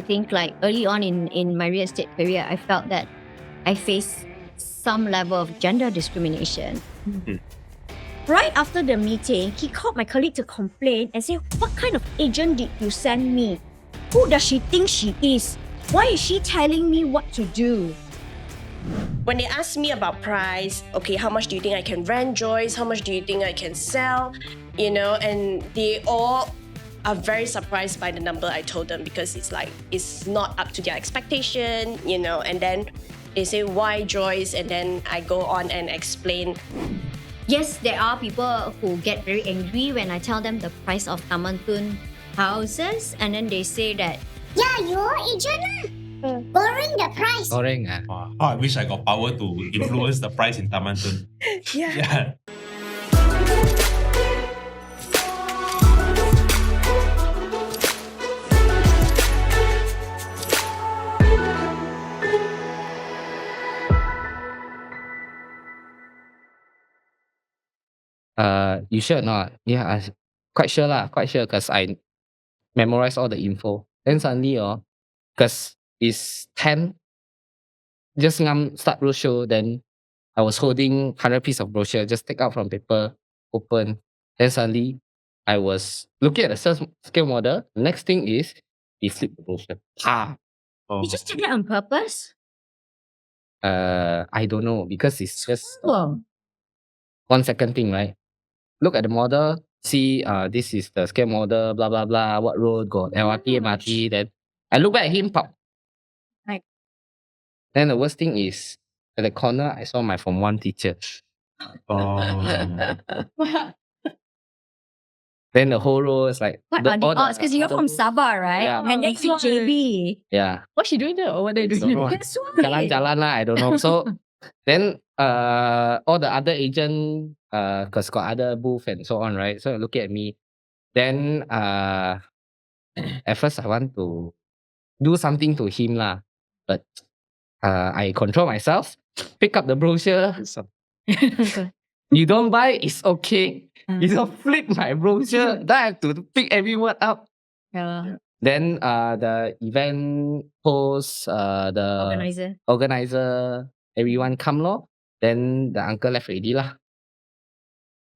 think like early on in my real estate career, I felt that I faced some level of gender discrimination. Right after the meeting, he called my colleague to complain and say, "What kind of agent did you send me? Who does she think she is? Why is she telling me what to do?" When they ask me about price, okay, how much do you think I can rent, Joyce? How much do you think I can sell? And they all are very surprised by the number I told them because it's not up to their expectation, and then they say, "Why, Joyce?" And then I go on and explain. Yes, there are people who get very angry when I tell them the price of Taman Tun houses, and then they say that, "Yeah, your agent lowering the price." Boring. I wish I got power to influence the price in Taman Tun. Yeah. You sure or not? Yeah, quite sure because I memorized all the info. Then suddenly, because it's 10, just start roadshow, then I was holding 100 piece of brochure, just take out from paper, open. Then suddenly, I was looking at the sales scale model. Next thing is, he flipped the brochure. "You just did that on purpose?" I don't know, because it's just Well, 1 second thing, right? Look at the model, see, this is the scale model, blah, blah, blah, what road got LRT, MRT. Then I look back at him, pop. Like- Then the worst thing is, at the corner, I saw my Form 1 teacher. Then the whole row is like... what are the odds? Because you're from Sabah, right? Yeah. And next to JB. Yeah. What's she doing there, or what they doing there? That's why. Jalan-jalan lah, I don't know. So, then all the other agent, because got other booth and so on, right? So look at me. Then at first I want to do something to him lah, but I control myself. Pick up the brochure. You don't buy, it's okay. You don't flip my brochure. Then I have to pick every word up. Yeah. Then the event host, the organizer, everyone come lor. Then the uncle left already lah.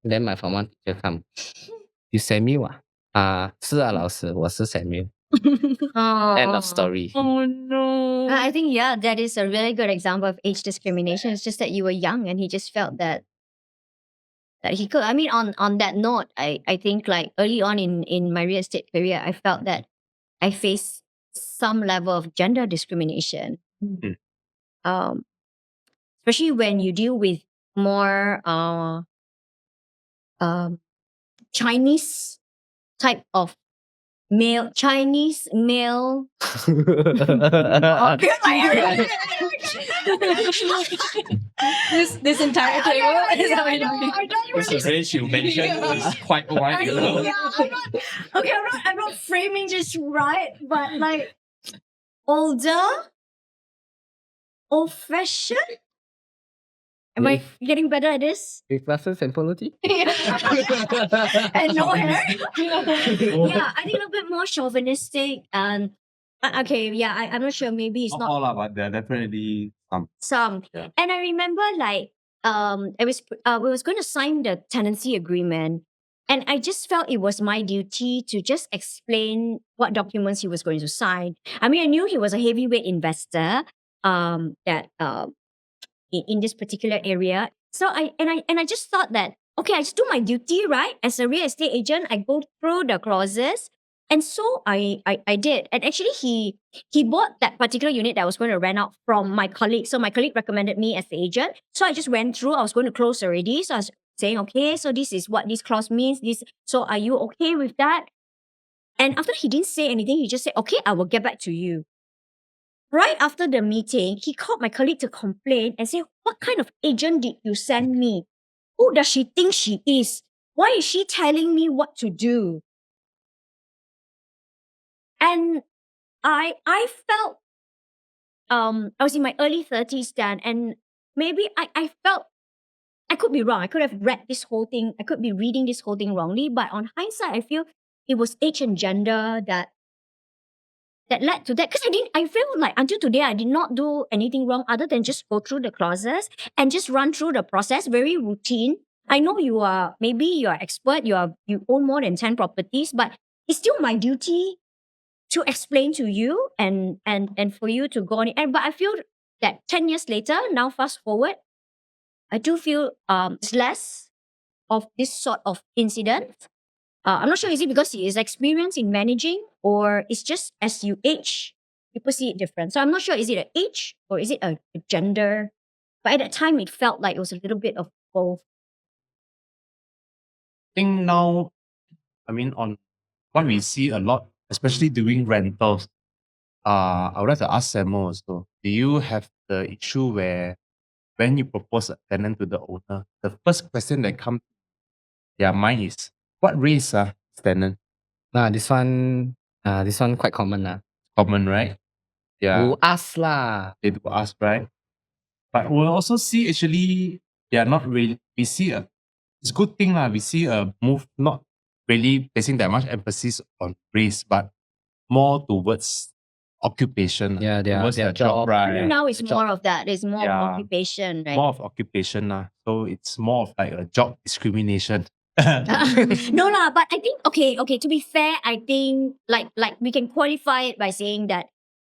Then my Form 1 teacher come. You Samuel ah? 是啊，老师，我是 Samuel. End of story. Oh no. I think, yeah, that is a really good example of age discrimination. It's just that you were young and he just felt that he could. I mean, on that note, I think like early on in my real estate career, I felt that I faced some level of gender discrimination. Especially when you deal with more Chinese type of Chinese male. This entire table is how I know. This range you mentioned is quite wide. I'm not framing this right, but like older, old-fashioned. Am I getting better at this? With glasses and polo tee? And no hair? Yeah, I think a little bit more chauvinistic and okay, yeah, I'm not sure. Maybe it's Not all, but there are definitely some. some. Yeah. And I remember like we was going to sign the tenancy agreement, and I just felt it was my duty to just explain what documents he was going to sign. I mean, I knew he was a heavyweight investor that in this particular area. So I just thought that, okay, I just do my duty, right? As a real estate agent, I go through the clauses. And so I did. And actually he bought that particular unit that I was going to rent out from my colleague. So my colleague recommended me as the agent. So I just went through. I was going to close already. So I was saying, okay, so this is what this clause means. So are you okay with that? And after he didn't say anything, he just said, okay, I will get back to you. Right after the meeting, he called my colleague to complain and say, what kind of agent did you send me? Who does she think she is? Why is she telling me what to do? And I felt I was in my early 30s then, and maybe I felt I could be wrong. I could have read this whole thing. I could be reading this whole thing wrongly, but on hindsight, I feel it was age and gender that that led to that. Because I feel like until today, I did not do anything wrong other than just go through the clauses and just run through the process, very routine. I know maybe you're expert, you own more than 10 properties, but it's still my duty to explain to you and for you to go on it. But I feel that 10 years later, now fast forward, I do feel it's less of this sort of incident. I'm not sure, is it because he is experienced in managing, or it's just as you age, people see it different. So I'm not sure, is it an age or is it a gender? But at that time, it felt like it was a little bit of both. I think now, I mean, on what we see a lot, especially during rentals, I would like to ask Samuel also, do you have the issue where when you propose a tenant to the owner, the first question that comes to their mind is, what race is tenant? This one quite common lah. Common, right? Yeah, Who ask lah? they do ask, right? But we'll also see actually, they are not really, it's a good thing lah. We see a move not really placing that much emphasis on race, but more towards occupation. Yeah, towards their the job, job. right? Now it's more of that. It's more of Yeah. occupation, right? More of occupation lah. So it's more of like a job discrimination. No lah, but I think okay. To be fair, I think like we can qualify it by saying that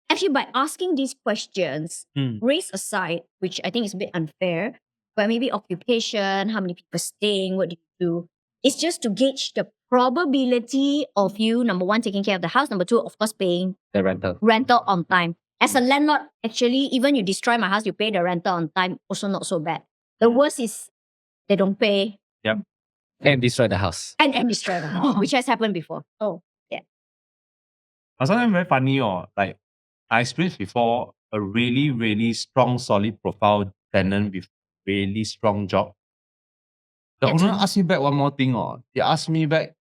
actually by asking these questions, race aside, which I think is a bit unfair, but maybe occupation, how many people staying, what do you do? It's just to gauge the probability of you, number one, taking care of the house, number two, of course, paying The rental. rental on time. As a landlord, actually, even you destroy my house, you pay the rental on time, also not so bad. The worst is they don't pay And destroy the house. and destroy the house, which has happened before. Oh, But sometimes very funny like I experienced before a really, really strong, solid profile tenant with really strong job. The That's owner it. asked me back one more thing. He asked me back,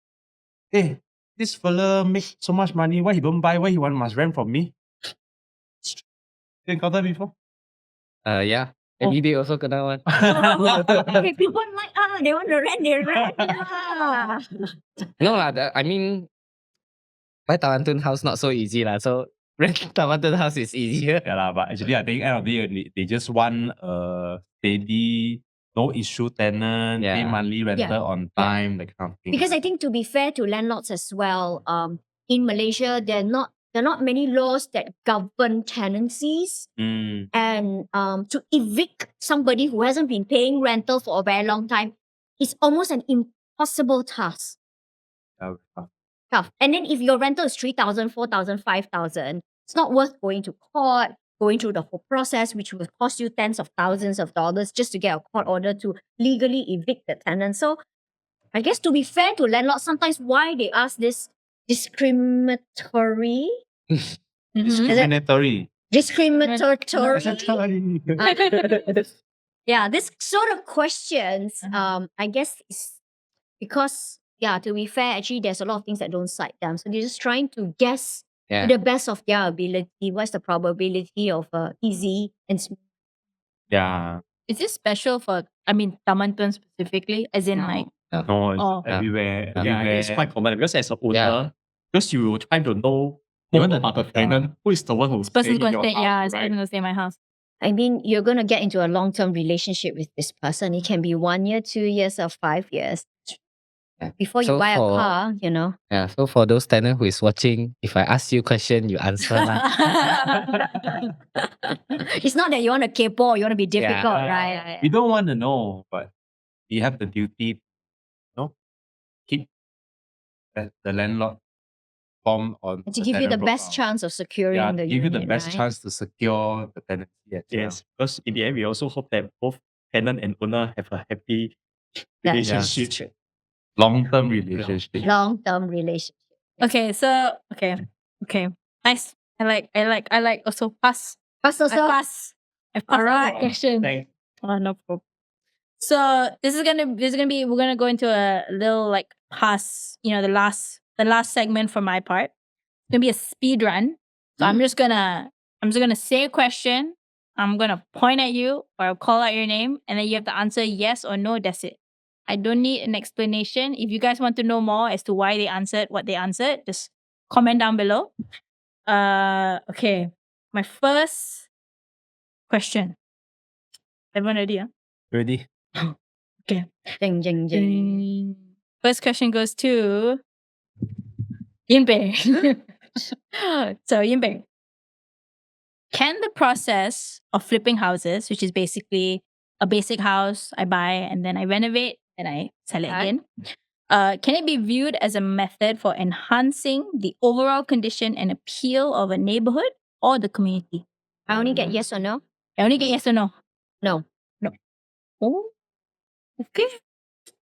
hey, this fella make so much money, why he don't buy? Why he must rent from me? You encountered before? Yeah. Every day also kena one. okay, people like they want to rent, they rent. No lah, I mean, buy Tawantun house not so easy lah. So rent Tawantun house is easier. Yeah lah, but actually I think end of the day they just want a steady, no issue tenant, pay Yeah. monthly rental on time, that kind of thing. Because I think to be fair to landlords as well, in Malaysia there are not many laws that govern tenancies. And to evict somebody who hasn't been paying rental for a very long time is almost an impossible task. Tough. And then if your rental is 3,000, 4,000, 5,000, it's not worth going to court, going through the whole process, which will cost you tens of thousands of dollars just to get a court order to legally evict the tenant. So I guess to be fair to landlords, sometimes why they ask this discriminatory. Discriminatory. Yeah, this sort of questions, I guess is because, to be fair, actually there's a lot of things that don't cite them. So they're just trying to guess to the best of their ability, what's the probability of easy and smooth. Yeah. Is this special for, Tamantun specifically? As in like, No, it's Oh. everywhere. Yeah, everywhere. it's quite common because as a owner, Yeah. because you try to know more about the tenant, who is the one who's this person's staying in going to your stay, house, this right? person's going to stay in my house. I mean, you're going to get into a long-term relationship with this person. It can be 1 year, 2 years, or 5 years. Yeah. Before you So buy a for- car, Yeah. So for those tenant who is watching, if I ask you question, you answer lah. it's not that you want to kepo or you want to be difficult, Yeah. right? We don't want to know, but we have the duty to keep the landlord form on And to give you the best chance of securing Yeah, the give you the unit, best right? chance to secure the tenancy. Yes, because in the end, we also hope that both tenant and owner have a happy That's relationship. true. Long-term relationship. Long-term relationship. Okay, so, okay. Nice. I like also pass. Pass also. I pass. I pass Alright. the question. Thanks. Oh, no problem. So this is gonna be we're gonna go into a little like pass, the last segment for my part. It's gonna be a speed run. So I'm just gonna say a question. I'm gonna point at you or I'll call out your name and then you have to answer yes or no, that's it. I don't need an explanation. If you guys want to know more as to why they answered what they answered, just comment down below. Okay. My first question. Everyone ready? Huh? Ready? Okay. Ding, ding, ding. First question goes to Yin Peng. So Yin Peng, can the process of flipping houses, which is basically a basic house I buy and then I renovate and I sell it Okay. again, can it be viewed as a method for enhancing the overall condition and appeal of a neighborhood or the community? I only get yes or no? I only get yes or no. No. Oh, okay.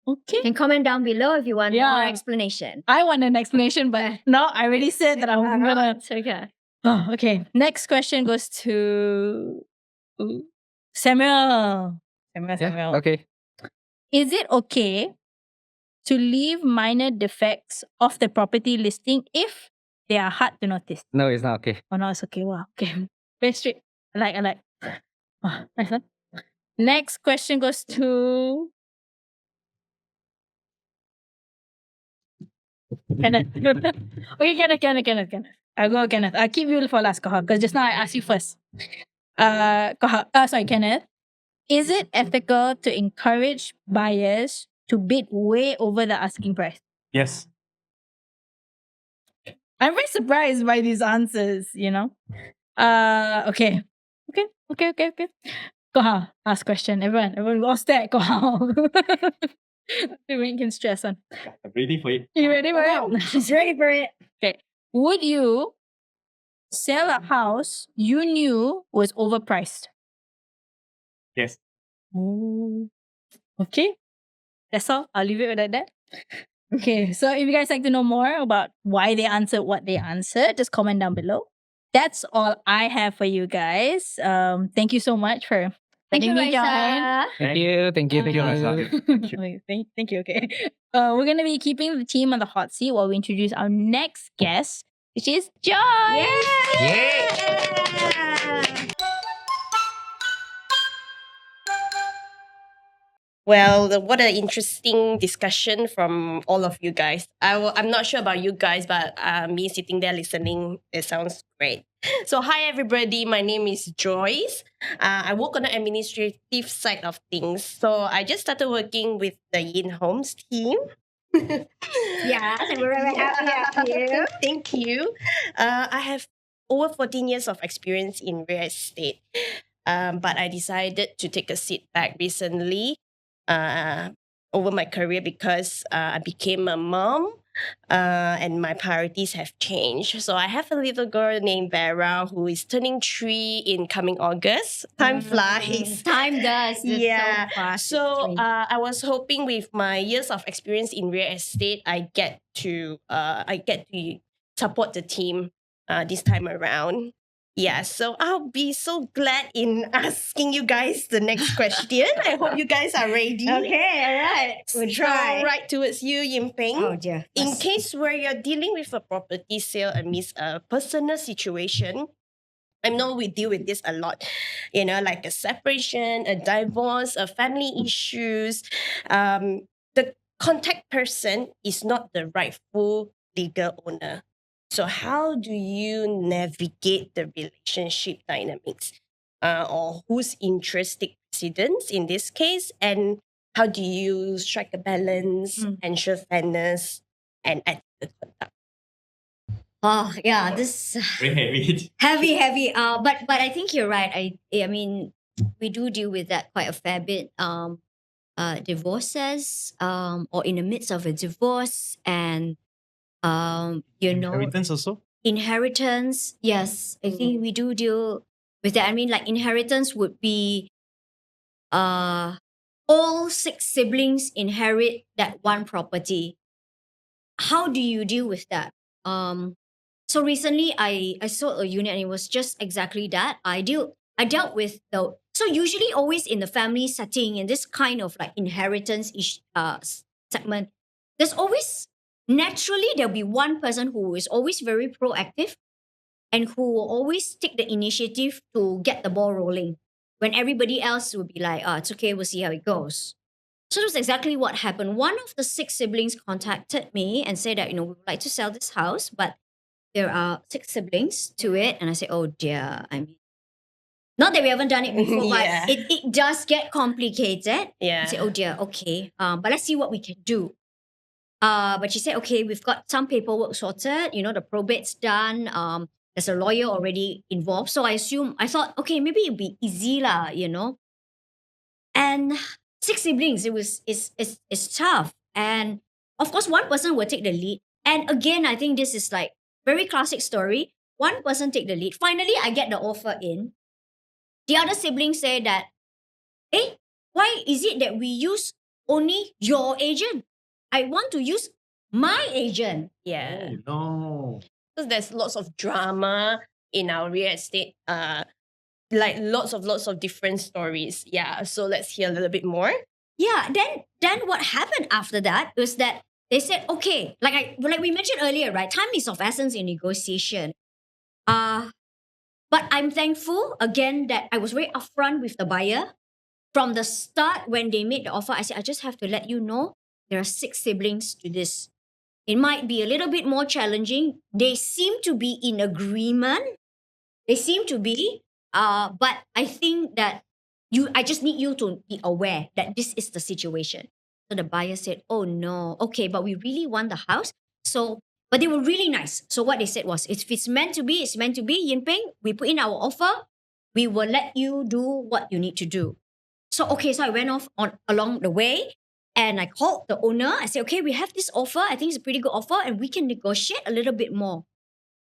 Okay. You can comment down below if you want more Yeah. explanation. I want an explanation, but no, I already said that I'm gonna. Okay. Oh, okay. Next question goes to Samuel. Yeah. Samuel. Okay. Is it okay to leave minor defects of the property listing if they are hard to notice? No, it's not okay. Oh no, it's okay. Wow. Okay. Very straight. I like. Wow, nice one. Next question goes to Kenneth. Okay, Kenneth. I'll go Kenneth. I'll keep you for last, Koha, because just now I asked you first. Kenneth. Is it ethical to encourage buyers to bid way over the asking price? Yes. I'm very surprised by these answers, you know. Okay. Koha, last question. Everyone lost that. Koha. To make him stress on. I'm ready for it. You ready for it? She's ready for it. Okay. Would you sell a house you knew was overpriced? Yes. Ooh. Okay. That's all. I'll leave it at that. Okay. So if you guys like to know more about why they answered what they answered, just comment down below. That's all I have for you guys. Thank you so much for Thank you, letting me join. Raisa. Thank you. Thank you. Thank you. Okay, thank you. Okay. We're gonna be keeping the team on the hot seat while we introduce our next guest, which is Joy. Well, what an interesting discussion from all of you guys. I'm not sure about you guys, but me sitting there listening, it sounds great. So, hi everybody. My name is Joyce. I work on the administrative side of things. So, I just started working with the yinhomes team. Yeah, and we're very happy to have you. Thank you. I have over 14 years of experience in real estate. But I decided to take a seat back recently over my career because I became a mom and my priorities have changed. So I have a little girl named Vera who is turning 3 in coming August. Time flies. Time does. It's Yeah. So fast. So It's I was hoping with my years of experience in real estate, I get to support the team this time around. Yeah, so I'll be so glad in asking you guys the next question. I hope you guys are ready. okay, all right. We'll try. So right towards you, Yin Peng. Oh dear. In case where you're dealing with a property sale amidst a personal situation, I know we deal with this a lot, like a separation, a divorce, a family issues. The contact person is not the rightful legal owner. So how do you navigate the relationship dynamics, or whose interest take precedence in this case, and how do you strike a balance, ensure fairness, and ethical conduct? Oh yeah, this Very heavy. heavy. But I think you're right. I mean, we do deal with that quite a fair bit. Divorces, or in the midst of a divorce, and Inheritance also? inheritance. Yes, I think we do deal with that. I mean, like inheritance would be, all 6 siblings inherit that one property. How do you deal with that? So recently I sold a unit and it was just exactly that. I dealt with so usually always in the family setting in this kind of like inheritance segment, there's always naturally there'll be one person who is always very proactive and who will always take the initiative to get the ball rolling when everybody else will be like, it's okay, we'll see how it goes. So that's exactly what happened. One of the 6 siblings contacted me and said that, we would like to sell this house, but there are 6 siblings to it, and I say, oh dear, I mean, not that we haven't done it before, Yeah. but it does get complicated. Yeah. I say, oh dear, okay, but let's see what we can do. But she said, okay, we've got some paperwork sorted, the probate's done. There's a lawyer already involved. So I thought, okay, maybe it'd be easy lah, And 6 siblings, it's tough. And of course, one person will take the lead. And again, I think this is like very classic story. One person take the lead. Finally, I get the offer in. The other siblings say that, why is it that we use only your agent? I want to use my agent. Yeah. Oh no. Because there's lots of drama in our real estate. Like lots of different stories. Yeah. So let's hear a little bit more. Yeah, then what happened after that was that they said, okay, like we mentioned earlier, right? Time is of essence in negotiation. But I'm thankful again that I was very upfront with the buyer. From the start, when they made the offer, I said, I just have to let you know there are 6 siblings to this. It might be a little bit more challenging. They seem to be in agreement. They seem to be. But I think that I just need you to be aware that this is the situation. So the buyer said, oh no, okay, but we really want the house. So, but they were really nice. So what they said was, if it's meant to be, it's meant to be. Yin Peng, we put in our offer. We will let you do what you need to do. So, okay, so I went off along the way and I called the owner. I said, okay, we have this offer. I think it's a pretty good offer and we can negotiate a little bit more.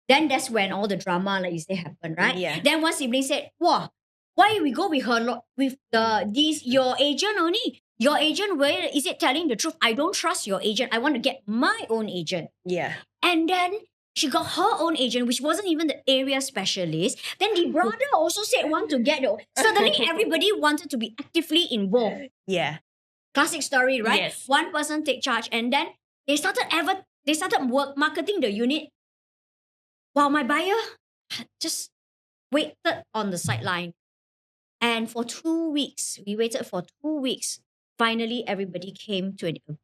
Then that's when all the drama, like you say, happened, right? Yeah. Then one sibling said, wow, why we go with her with your agent only? Your agent, where is it telling the truth? I don't trust your agent. I want to get my own agent. Yeah. And then she got her own agent, which wasn't even the area specialist. Then the brother also said want to get the. Suddenly everybody wanted to be actively involved. Yeah. Classic story, right? Yes. One person take charge, and then they started marketing the unit, while my buyer just waited on the sideline. And for 2 weeks, we waited for 2 weeks. Finally, everybody came to an agreement.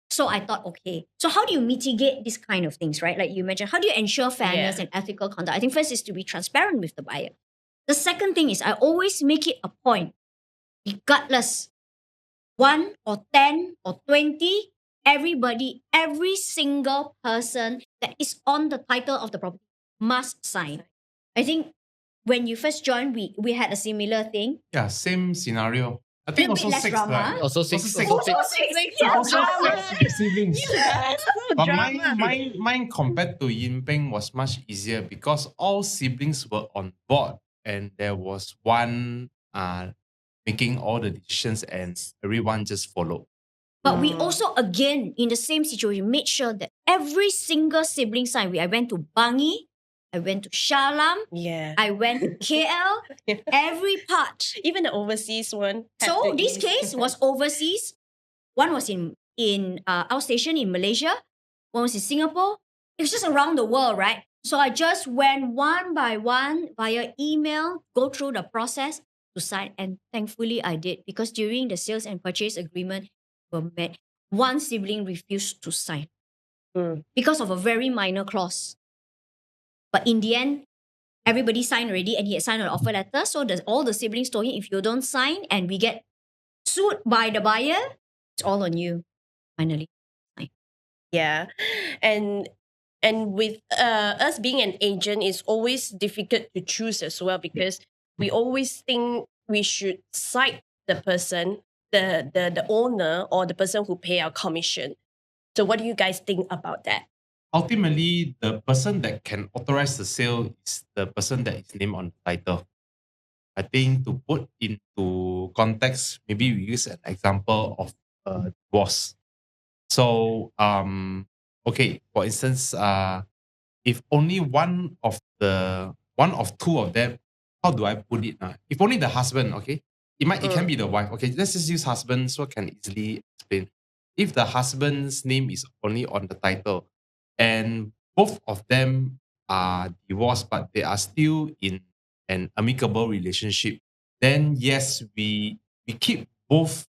So I thought, okay, so how do you mitigate these kind of things, right? Like you mentioned, how do you ensure fairness Yeah. and ethical conduct? I think first is to be transparent with the buyer. The second thing is I always make it a point, regardless, 1 or 10 or 20, everybody, every single person that is on the title of the property must sign. I think when you first joined, we had a similar thing. Yeah, same scenario. I think Little bit also less 6, drama. right? Also 6. six. Also 6. Also 6 siblings. But Drama. mine compared to Yin Peng was much easier because all siblings were on board and there was one making all the decisions and everyone just followed. But we also, again, in the same situation, made sure that every single sibling signed. I went to Bangi, I went to Shalam, Yeah. I went to KL, every part. Even the overseas one. had So to this use- case was overseas. One was in outstation in Malaysia. One was in Singapore. It was just around the world, right? So I just went one by one via email, go through the process to sign. And thankfully I did, because during the sales and purchase agreement were met, one sibling refused to sign because of a very minor clause. But in the end, everybody signed already and he had signed an offer letter. So all the siblings told him, if you don't sign and we get sued by the buyer, it's all on you. Finally. Yeah. And with us being an agent, it's always difficult to choose as well, because we always think we should cite the person, the owner, or the person who pay our commission. So what do you guys think about that? Ultimately, the person that can authorize the sale is the person that is named on the title. I think to put into context, maybe we use an example of divorce. So, okay, for instance, if only one of two of them, how do I put it now? If only the husband, okay, it can be the wife. Okay, let's just use husband so I can easily explain. If the husband's name is only on the title, and both of them are divorced, but they are still in an amicable relationship, then yes, we keep both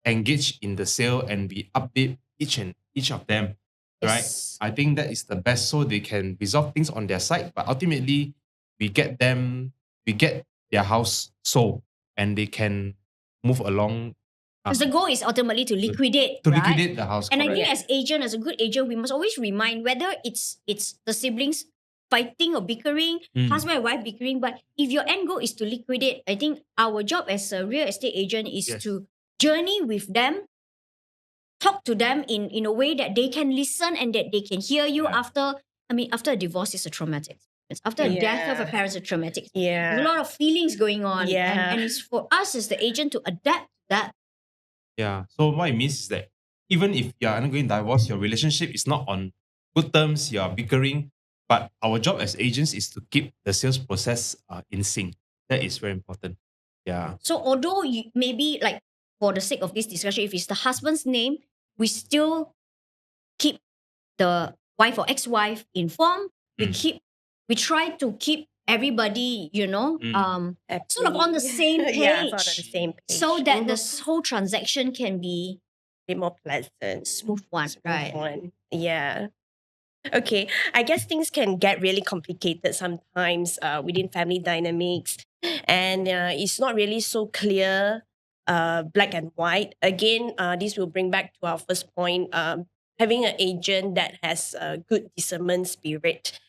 engaged in the sale and we update each of them. right? Yes. I think that is the best, so they can resolve things on their side. But ultimately, we get their house sold, and they can move along. Because the goal is ultimately to liquidate, right? liquidate the house. And I correct. think as a good agent, we must always remind whether it's the siblings fighting or bickering, husband and wife bickering. But if your end goal is to liquidate, I think our job as a real estate agent is Yes. to journey with them, talk to them in a way that they can listen and that they can hear you Yeah. after a divorce is a traumatic experience. After a death of a Yeah. parent is a traumatic experience. There's a Yeah. lot of feelings going on. Yeah. And it's for us as the agent to adapt to that. Yeah. So what it means is that even if you are undergoing divorce, your relationship is not on good terms, you are bickering. But our job as agents is to keep the sales process in sync. That is very important. Yeah. So although you maybe like for the sake of this discussion, if it's the husband's name, we still keep the wife or ex-wife informed. We try to keep everybody, sort of on the same page. Yeah, sort of the same page. So that Mhm. this whole transaction can be Be more pleasant. smooth one, Smooth right? one. Yeah. Okay, I guess things can get really complicated sometimes within family dynamics, and it's not really so clear, black and white. Again, this will bring back to our first point. Having an agent that has a good discernment spirit,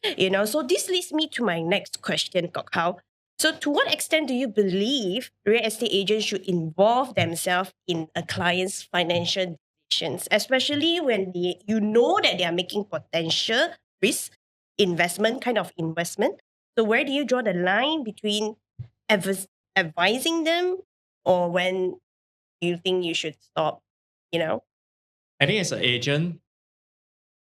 So this leads me to my next question, Kok Hao. So, to what extent do you believe real estate agents should involve themselves in a client's financial decisions, especially when you know that they are making potential risk kind of investment? So, where do you draw the line between advising them or when you think you should stop? I think as an agent,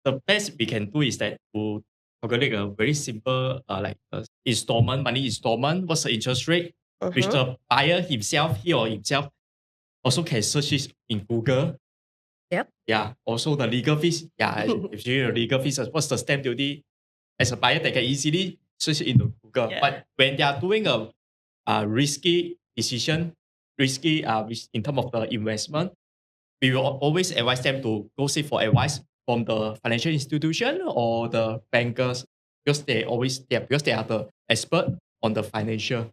the best we can do is that to calculate a very simple money installment, what's the interest rate, which Mhm. the buyer himself, he or himself, also can search it in Google. Yep. Yeah. Also the legal fees. Yeah. If you the legal fees, what's the stamp duty? As a buyer, they can easily search it into Google. Yeah. But when they are doing a risky decision, in terms of the investment, we will always advise them to go seek for advice from the financial institution or the bankers because they are the expert on the financial.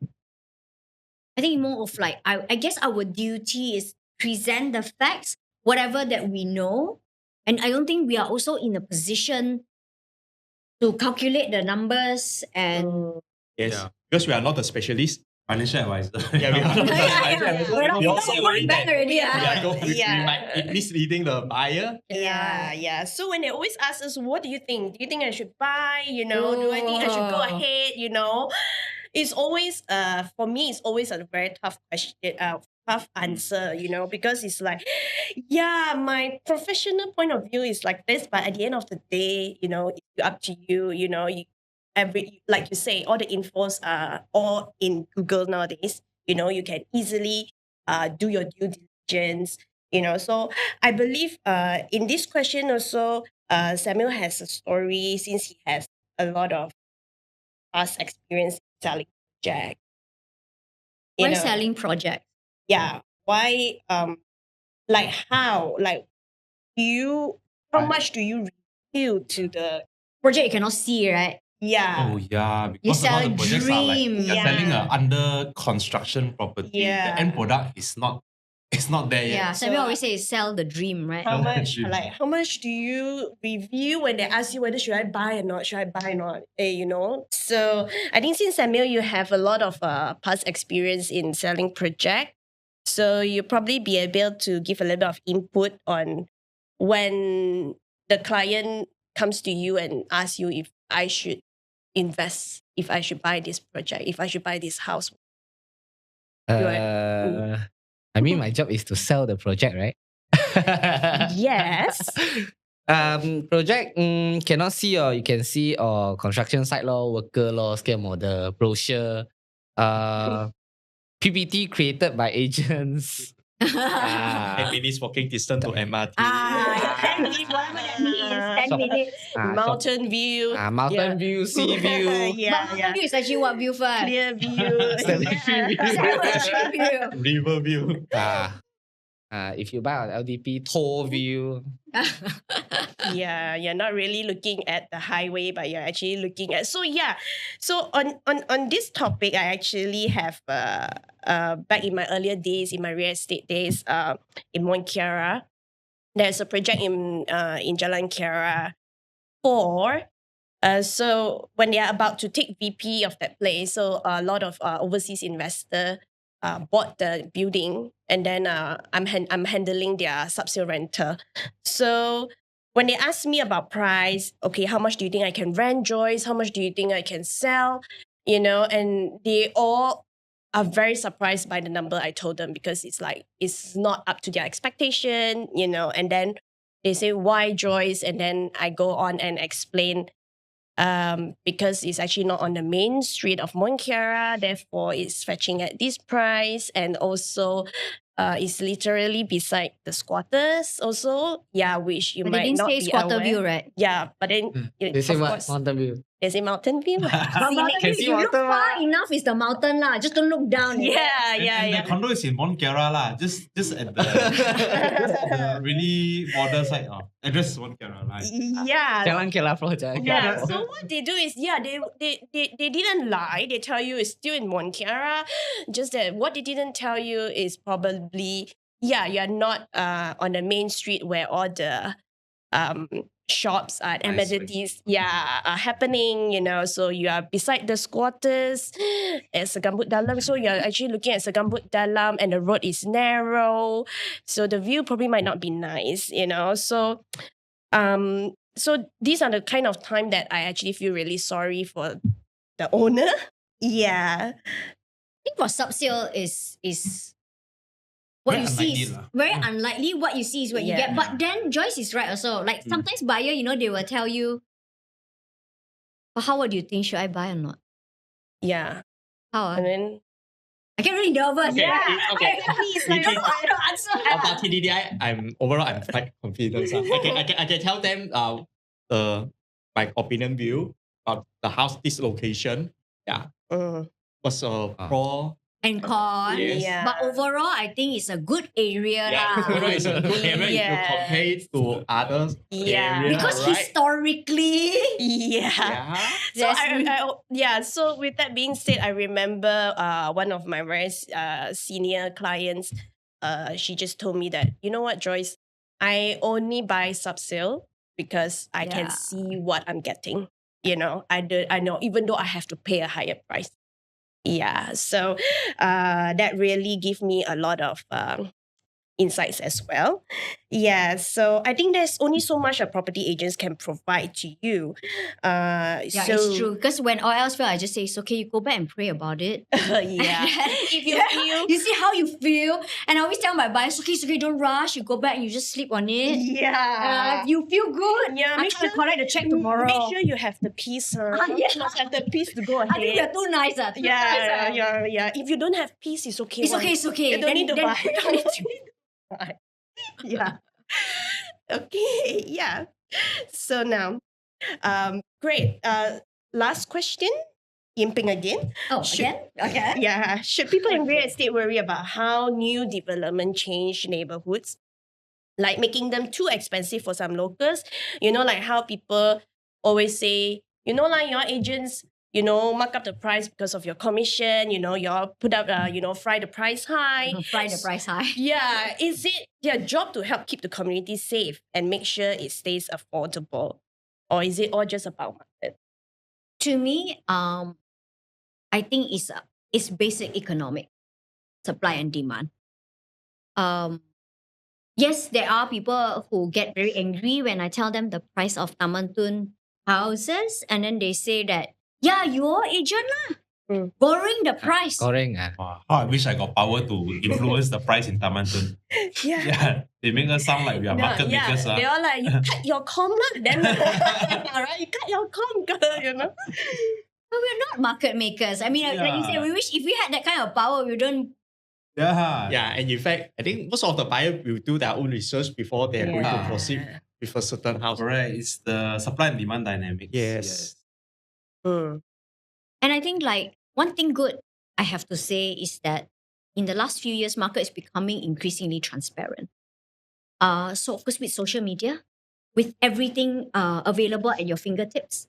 I think more of like I guess our duty is present the facts, whatever that we know. And I don't think we are also in a position to calculate the numbers and Yes. Yeah. Because we are not the specialist. Financial advisor. Yeah, we are not the financial advisor. We're not We also worry that already. Yeah. we might be misleading the buyer. Yeah. So when they always ask us, what do you think? Do you think I should buy? Do I think I should go Oh. ahead? It's always for me it's always a very tough question, tough answer, because it's like, yeah, my professional point of view is like this, but at the end of the day, it's up to you, like you say, all the infos are all in Google nowadays. You can easily do your due diligence. So I believe in this question also, Samuel has a story since he has a lot of past experience selling project. Why selling project? Yeah. Why like how? Like how much do you reveal to the Project you cannot see, right? yeah. Oh yeah, because a sell lot a of projects are like dream. you're Yeah. selling a under construction property. Yeah. The end product is not there yet. Yeah. Samuel So- always says sell the dream, right? How much Dream. how much do you review when they ask you whether should I buy or not? Should I buy or not? So I think since Samuel, you have a lot of past experience in selling project. So you probably be able to give a little bit of input on when the client comes to you and asks you if I should invest, if I should buy this project, if I should buy this house. I mean, my job is to sell the project, right? Yes. Project cannot see or you can see or construction site law, worker law, scale model, brochure, PPT created by agents. 10 minutes walking distance to MRT. 10 minutes, whatever that means. 10 minutes. Mountain view. Mountain view, sea view. Mountain view is actually what view first? Clear view. Cemetery view. Cemetery view. River view. if you buy on LDP, toll view. Yeah, you're not really looking at the highway, but you're actually looking at. So yeah, so on this topic, I actually have back in my earlier days, in my real estate days, in Mont Kiara, there's a project in Jalan Kiara for. So when they are about to take VP of that place, so a lot of overseas investor bought the building, and then I'm handling their subsale rental. So when they ask me about price, okay, how much do you think I can rent, Joyce? How much do you think I can sell? You know, and they all are very surprised by the number I told them, because it's like it's not up to their expectation, you know. And then they say, why, Joyce? And then I go on and explain because it's actually not on the main street of Mont Kiara, therefore it's fetching at this price, and also it's literally beside the squatters also. Yeah, which you But they might didn't not say be squatter aware. view, right? Yeah, but then They say of what? course, Mountain view. they say mountain view. But mountain Can view, see if you look mountain far enough, is the mountain lah. Just don't look down. yeah, And, yeah, and yeah. the condo is in Mont Kiara lah, just at the really border side of address is Mont Kiara lah. Yeah. Jalan Kelafro, Jalan Yeah, Kelafro. so what they do is, yeah, they didn't lie. They tell you it's still in Mont Kiara. Just that what they didn't tell you is probably, yeah, you're not on the main street where all the shops and Nice, amenities, yeah, are happening, you know. So you are beside the squatters at Segambut Dalam. So you're actually looking at Segambut Dalam, and the road is narrow. So the view probably might not be nice, you know. So so these are the kind of time that I actually feel really sorry for the owner. Yeah. I think for subsale is what Very you see unlikely is lah. very unlikely. What you see is what you Yeah. get. But then Joyce is right also. Like sometimes buyer, you know, they will tell you, "But how do you think, should I buy or not?" Yeah. How? And then I get really nervous. Okay, Yeah. okay. Please, I don't know how to answer. About TTDI, I'm quite confident. I can tell them my opinion view about the house, this location. Yeah, was a pro. And con. Yes. Yeah. But overall, I think it's a good area Yeah, lah. overall it's a good area if you Yeah. compare it to others. Yeah. area, Because right? historically, Yeah. Yeah. So Yes. yeah. So with that being said, I remember one of my very senior clients. She just told me that, you know what, Joyce, I only buy subsale because I can Yeah. see what I'm getting. You know, I know, even though I have to pay a higher price. Yeah. So that really gave me a lot of insights as well. Yeah. So I think there's only so much a property agents can provide to you. yeah, it's true. Because when all else fail, I just say it's okay. You go back and pray about it. Yeah. If you feel you see how you feel, and I always tell my buyers, it's okay, don't rush. You go back and you just sleep on it. yeah. If you feel good, Yeah, I'm make trying to sure- collect the check tomorrow. Make sure you have the peace, huh? Yeah. You must have the peace to go I think ahead. you're too nice. Too nice, Yeah. If you don't have peace, it's okay. It's one. okay, it's okay. You don't need to Then- buy. you don't need to- Yeah. Okay. Yeah. So now, great. Last question. Yin Peng again. Oh, Should- again? Okay. Yeah. Should people in real estate worry about how new development change neighborhoods? Like making them too expensive for some locals? You know, like how people always say, you know, like your agents, you know, mark up the price because of your commission, you know, y'all put up, fry the price high. Fry the price high. Yeah. Is it their job to help keep the community safe and make sure it stays affordable? Or is it all just about market? To me, I think it's basic economic supply and demand. Yes, there are people who get very angry when I tell them the price of Taman Tun houses, and then they say that, yeah, you're agent lah, borrowing the price. Goreng. Wow, how I wish I got power to influence the price in Taman Tun. Yeah. Yeah, they make us sound like we are market makers. They all like, you cut your com lah, then right, you cut your com, you know. But we're not market makers. I mean, like you Yeah. said, we wish if we had that kind of power, we don't. Yeah. Yeah, and in fact, I think most of the buyers will do their own research before they are going to Yeah. proceed with a certain house. Correct. It's the supply and demand dynamics. Yes. And I think like one thing good I have to say is that in the last few years, market is becoming increasingly transparent. So of course with social media, with everything available at your fingertips.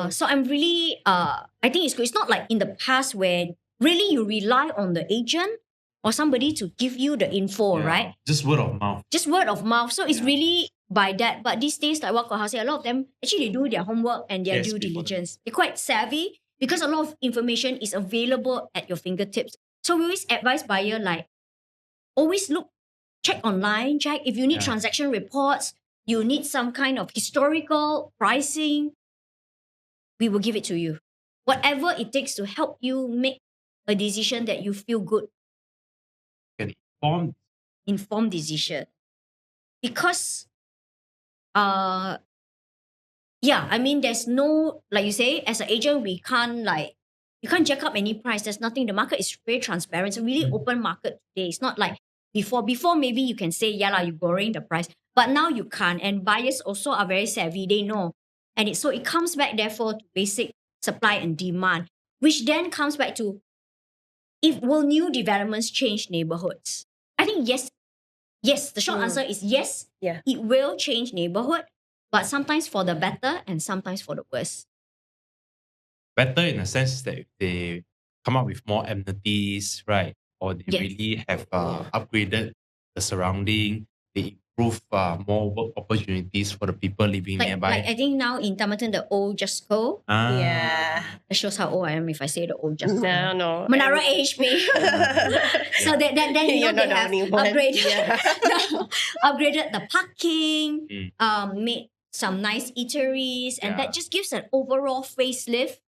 So I'm really, I think it's good. It's not like in the past where really you rely on the agent or somebody to give you the info, Yeah, right? Just word of mouth. Just word of mouth. So it's Yeah. really by that. But these days, like what Kau said, a lot of them actually they do their homework and their Yes, due before the- diligence. They're quite savvy because a lot of information is available at your fingertips. So we always advise buyer like always check online, check if you need Yeah. transaction reports, you need some kind of historical pricing, we will give it to you. Whatever it takes to help you make a decision that you feel good, informed decision. Because yeah, I mean there's no, like you say, as an agent, we can't you can't jack up any price. There's nothing. The market is very transparent. It's a really open market today. It's not like before. Before maybe you can say, yeah, you're borrowing the price. But now you can't. And buyers also are very savvy. They know. And so it comes back therefore to basic supply and demand, which then comes back to will new developments change neighborhoods? I think yes. Yes, the short answer is yes. Yeah. It will change neighborhood, but sometimes for the better and sometimes for the worse. Better in a sense that they come up with more amenities, right? Or they Yes. really have upgraded the surrounding. They improve more work opportunities for the people living Like nearby. I think now in Tamanton, the old Just Go. Yeah. That shows how old I am if I say the old Just Go. No. Menara aged me. So that then you You're know not they the have only one. upgraded Yeah. upgraded the parking, made some nice eateries, and Yeah. that just gives an overall facelift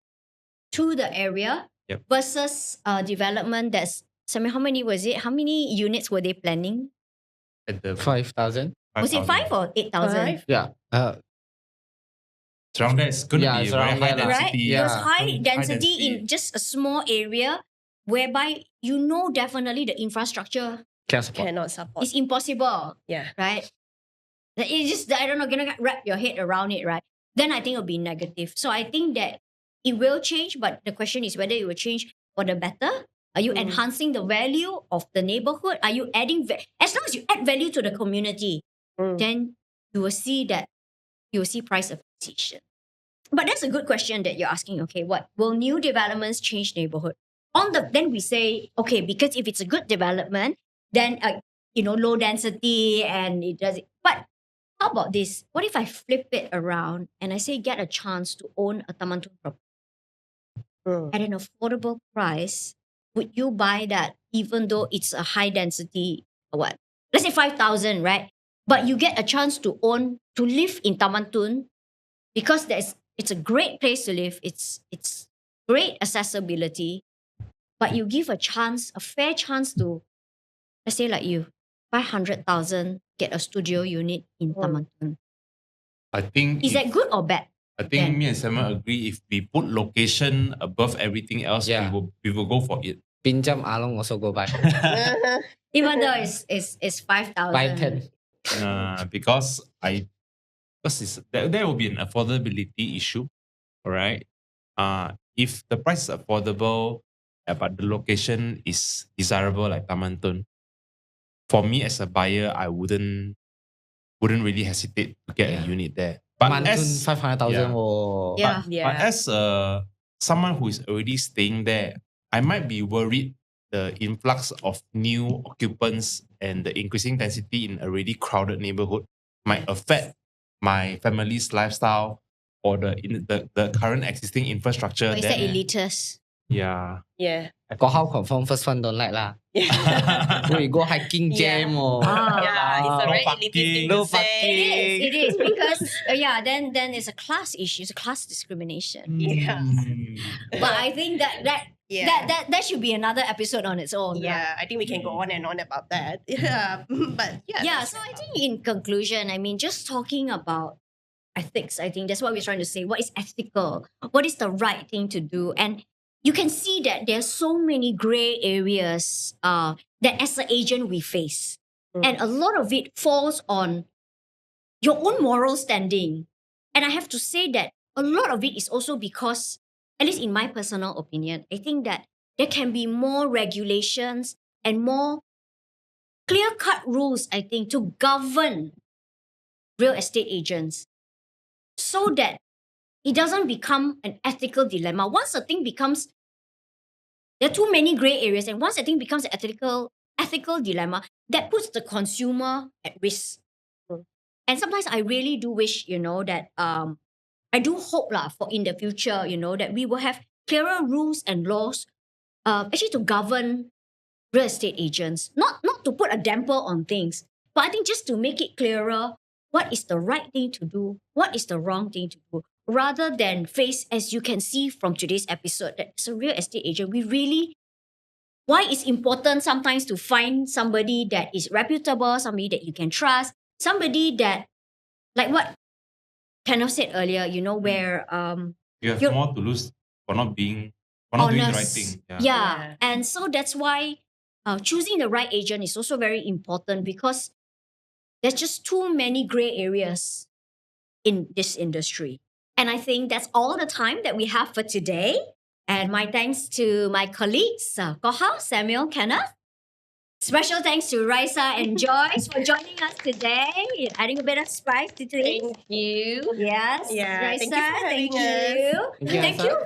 to the area. Yep. Versus development that's how many was it? How many units were they planning? At the 5,000. Was it 5 or 8,000? Five? Yeah. Surround there is going to Yeah, be a very surround high there lah. Right? density. It was Yeah. high High density in density. just a small area whereby you know definitely the infrastructure Can't support. Cannot support. is impossible, Yeah. right? That it just, I don't know, gonna wrap your head around it, right? Then I think it'll be negative. So I think that it will change, but the question is whether it will change for the better. Are you enhancing the value of the neighborhood? Are you adding, as long as you add value to the community, then you will see price appreciation. But that's a good question that you're asking. Okay, what will new developments change neighborhood? Then we say, okay, because if it's a good development, then low density and it does it. But how about this? What if I flip it around and I say get a chance to own a Tamantung property at an affordable price? Would you buy that even though it's a high density what? Let's say 5,000, right? But you get a chance to live in Tamantung because it's a great place to live. It's great accessibility, but you give a fair chance to, let's say like you, 500,000, get a studio unit in Tamantung. I think Is that good or bad? I think then? me and Simon agree if we put location above everything else, Yeah. we will go for it. Pinjam Along also go by. Even though it's 5,000. 510. Because there will be an affordability issue, all right? If the price is affordable, but the location is desirable like Tamanton, for me as a buyer, I wouldn't really hesitate to get a unit there. But Mantun as 500,000. Yeah. Oh. Yeah. But as someone who is already staying there, I might be worried the influx of new occupants and the increasing density in already crowded neighborhood might affect my family's lifestyle or the current existing infrastructure. Or is that elitist? Yeah. Yeah. Got how confirm first one don't like lah. We go hiking jam or Yeah, it's a very No elitist thing no to say. It is because then it's a class issue, it's a class discrimination. Yeah. But I think that should be another episode on its own. Yeah, I think we can go on and on about that. Yeah, but yeah. Yeah, so I think in conclusion, I mean, just talking about ethics, I think that's what we're trying to say. What is ethical? What is the right thing to do? And you can see that there's so many gray areas that as an agent we face. And a lot of it falls on your own moral standing. And I have to say that a lot of it is also because, at least in my personal opinion, I think that there can be more regulations and more clear-cut rules, I think, to govern real estate agents so that it doesn't become an ethical dilemma. Once a thing becomes, there are too many gray areas, and once a thing becomes an ethical dilemma, that puts the consumer at risk. And sometimes I really do wish, that I do hope for in the future, that we will have clearer rules and laws actually to govern real estate agents. Not to put a damper on things, but I think just to make it clearer what is the right thing to do, what is the wrong thing to do, rather than face, as you can see from today's episode, that as a real estate agent, why it's important sometimes to find somebody that is reputable, somebody that you can trust, somebody that, like what Kenneth said earlier, where You have You're- more to lose for not doing the right honest. thing. Yeah. Yeah. And so that's why choosing the right agent is also very important, because there's just too many gray areas in this industry. And I think that's all the time that we have for today. And my thanks to my colleagues, Koha, Samuel, Kenneth. Special thanks to Raisa and Joyce for joining us today, adding a bit of spice to things. Thank you. Yes, Yeah, Raisa, thank you for having thank you. Thank you,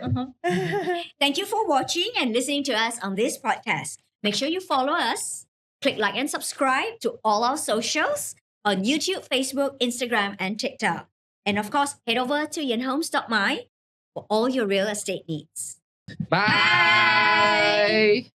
Raisa. Thank you for watching and listening to us on this podcast. Make sure you follow us, click like and subscribe to all our socials on YouTube, Facebook, Instagram, and TikTok. And of course, head over to yinhomes.my for all your real estate needs. Bye.